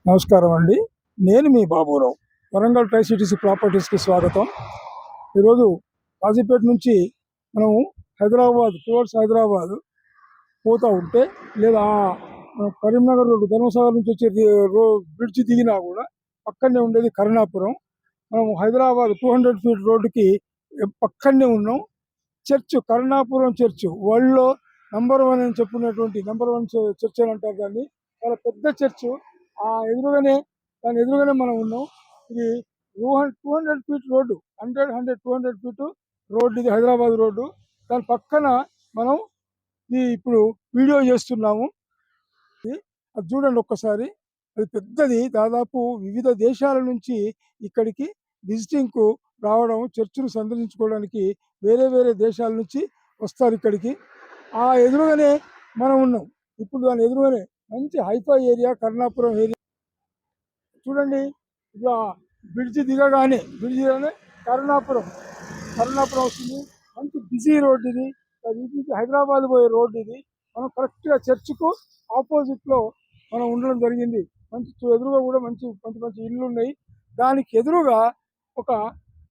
నమస్కారం అండి. నేను మీ బాబురావు. వరంగల్ ట్రై సిటీస్ ప్రాపర్టీస్కి స్వాగతం. ఈరోజు కాజీపేట నుంచి మనము హైదరాబాద్ టువర్డ్స్ హైదరాబాద్ పోతూ ఉంటే, లేదా కరీంనగర్ రోడ్డు ధర్మసాగర్ నుంచి వచ్చే బ్రిడ్జ్ దిగినా కూడా పక్కనే ఉండేది కరుణాపురం. మనం హైదరాబాద్ 200 ఫీట్ రోడ్డుకి పక్కనే ఉన్నాం. చర్చ్ కరుణాపురం చర్చ్ వరల్డ్లో #1 అని చెప్పుకున్నటువంటి #1 చర్చ్ అని అంటారు దాన్ని. చాలా పెద్ద చర్చ్. దాని ఎదురుగానే మనం ఉన్నాం. ఇది 200 ఫీట్ రోడ్డు, 200 ఫీట్ రోడ్డు. ఇది హైదరాబాద్ రోడ్డు. దాని పక్కన మనం ఇప్పుడు వీడియో చేస్తున్నాము. అది చూడండి ఒక్కసారి. అది పెద్దది. దాదాపు వివిధ దేశాల నుంచి ఇక్కడికి విజిటింగ్కు రావడం, చర్చిని సందర్శించుకోవడానికి వేరే వేరే దేశాల నుంచి వస్తారు ఇక్కడికి. ఆ ఎదురుగానే మనం ఉన్నాం. ఇప్పుడు దాని ఎదురుగానే మంచి హైఫై ఏరియా కరుణాపురం ఏరియా. చూడండి, ఇట్లా బ్రిడ్జ్ దిగగానే కరుణాపురం వస్తుంది. మంచి బిజీ రోడ్ ఇది. హైదరాబాద్ పోయే రోడ్ ఇది. మనం కరెక్ట్గా చర్చ్కు ఆపోజిట్లో మనం ఉండడం జరిగింది. మంచి ఎదురుగా కూడా మంచి మంచి మంచి ఇళ్ళు ఉన్నాయి. దానికి ఎదురుగా ఒక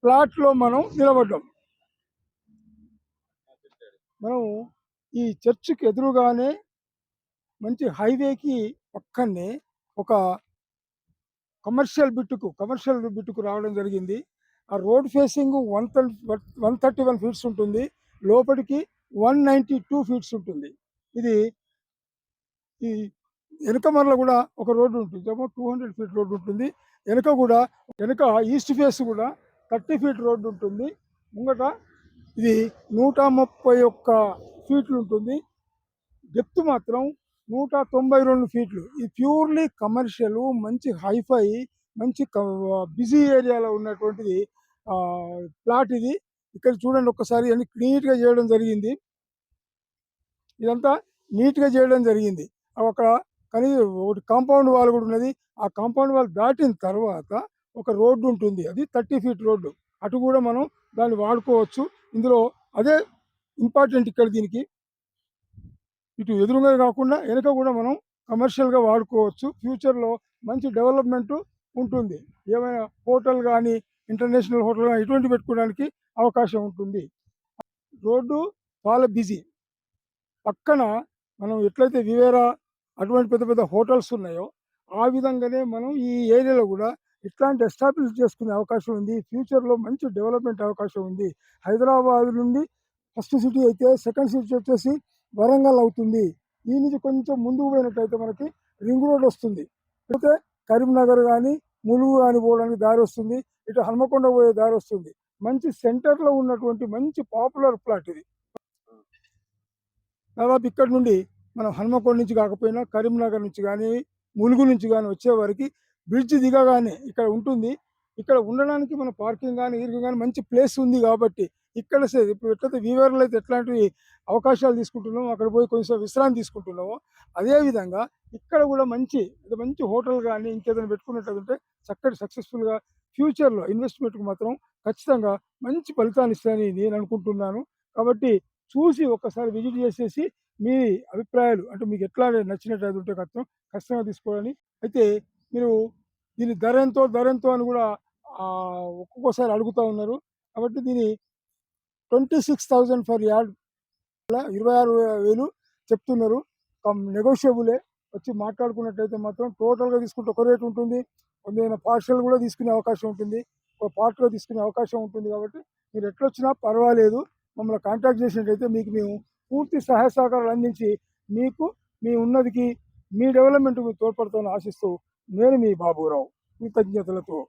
ప్లాట్లో మనం నిలబడ్డాం. మనం ఈ చర్చికి ఎదురుగానే మంచి హైవేకి పక్కనే ఒక కమర్షియల్ బిట్టుకు రావడం జరిగింది. ఆ రోడ్ ఫేసింగ్ 131 ఫీట్స్ ఉంటుంది. లోపలికి 192 ఫీట్స్ ఉంటుంది. ఇది ఈ వెనుక మరల కూడా ఒక రోడ్డు ఉంటుంది, 200 ఫీట్ రోడ్డు ఉంటుంది. వెనుక ఈస్ట్ ఫేస్ కూడా 30 ఫీట్ రోడ్డు ఉంటుంది. ముంగట ఇది 131 ఫీట్లు ఉంటుంది. డెప్త్ మాత్రం 192 ఫీట్లు. ఇది ప్యూర్లీ కమర్షియల్, మంచి హైఫై, మంచి బిజీ ఏరియాలో ఉన్నటువంటిది ప్లాట్ ఇది. ఇక్కడ చూడండి ఒక్కసారి. అన్ని నీట్గా చేయడం జరిగింది. ఇదంతా నీట్గా చేయడం జరిగింది. అక్కడ ఒకటి కాంపౌండ్ వాల్ కూడా ఉన్నది. ఆ కాంపౌండ్ వాల్ దాటిన తర్వాత ఒక రోడ్డు ఉంటుంది. అది 30 ఫీట్ రోడ్డు. అటు కూడా మనం దాన్ని వాడుకోవచ్చు. ఇందులో అదే ఇంపార్టెంట్ ఇక్కడ. దీనికి ఇటు ఎదురుగా కాకుండా వెనుక కూడా మనం కమర్షియల్గా వాడుకోవచ్చు. ఫ్యూచర్లో మంచి డెవలప్మెంట్ ఉంటుంది. ఏమైనా హోటల్ కానీ, ఇంటర్నేషనల్ హోటల్ కానీ ఇటువంటి పెట్టుకోవడానికి అవకాశం ఉంటుంది. రోడ్డు చాలా బిజీ. పక్కన మనం ఎట్లయితే వివేరా అటువంటి పెద్ద పెద్ద హోటల్స్ ఉన్నాయో ఆ విధంగానే మనం ఈ ఏరియాలో కూడా ఇట్లాంటి ఎస్టాబ్లిష్ చేసుకునే అవకాశం ఉంది. ఫ్యూచర్లో మంచి డెవలప్మెంట్ అవకాశం ఉంది. హైదరాబాద్ నుండి ఫస్ట్ సిటీ అయితే సెకండ్ సిటీ వచ్చేసి వరంగల్ అవుతుంది. ఈ నుంచి కొంచెం ముందుకు పోయినట్టయితే మనకి రింగ్ రోడ్ వస్తుంది. అయితే కరీంనగర్ కానీ, ములుగు కానీ పోవడానికి దారి వస్తుంది. ఇటు హన్మకొండ పోయే దారి వస్తుంది. మంచి సెంటర్లో ఉన్నటువంటి మంచి పాపులర్ ప్లాట్ ఇది. దాదాపు ఇక్కడ నుండి మనం హన్మకొండ నుంచి కాకపోయినా కరీంనగర్ నుంచి కానీ, ములుగు నుంచి కానీ వచ్చేవారికి బ్రిడ్జ్ దిగగానే ఇక్కడ ఉంటుంది. ఇక్కడ ఉండడానికి మన పార్కింగ్ కానీ కానీ మంచి ప్లేస్ ఉంది. కాబట్టి ఇక్కడ ఇప్పుడు ఎట్లయితే వీవర్లో అయితే ఎట్లాంటి అవకాశాలు తీసుకుంటున్నామో, అక్కడ పోయి కొంచెం విశ్రాంతి తీసుకుంటున్నామో, అదేవిధంగా ఇక్కడ కూడా మంచి హోటల్ కానీ ఇంకేదైనా పెట్టుకున్నట్లయితే చక్కటి సక్సెస్ఫుల్గా ఫ్యూచర్లో ఇన్వెస్ట్మెంట్కి మాత్రం ఖచ్చితంగా మంచి ఫలితాన్ని ఇస్తాయని నేను అనుకుంటున్నాను. కాబట్టి చూసి ఒక్కసారి విజిట్ చేసేసి మీ అభిప్రాయాలు, అంటే మీకు ఎట్లా నచ్చినట్టు ఉంటే ఖచ్చితంగా తీసుకోవాలని. అయితే మీరు దీని ధర ఎంతో అని కూడా ఒక్కొక్కసారి అడుగుతూ ఉన్నారు. కాబట్టి దీని 26,000 ఫర్ యార్డ్, 26,000 చెప్తున్నారు. నెగోషియబులే. వచ్చి మాట్లాడుకున్నట్టయితే మాత్రం టోటల్గా తీసుకుంటే ఒక రేట్ ఉంటుంది. కొంత పార్షల్ కూడా తీసుకునే అవకాశం ఉంటుంది, ఒక పార్ట్గా తీసుకునే అవకాశం ఉంటుంది. కాబట్టి మీరు ఎట్లొచ్చినా పర్వాలేదు, మమ్మల్ని కాంటాక్ట్ చేసినట్టయితే మీకు మేము పూర్తి సహాయ సహకారాలు అందించి మీకు మీ ఉన్నతికి, మీ డెవలప్మెంట్కి తోడ్పడతామని ఆశిస్తూ నేను మీ బాబురావు. కృతజ్ఞతలతో.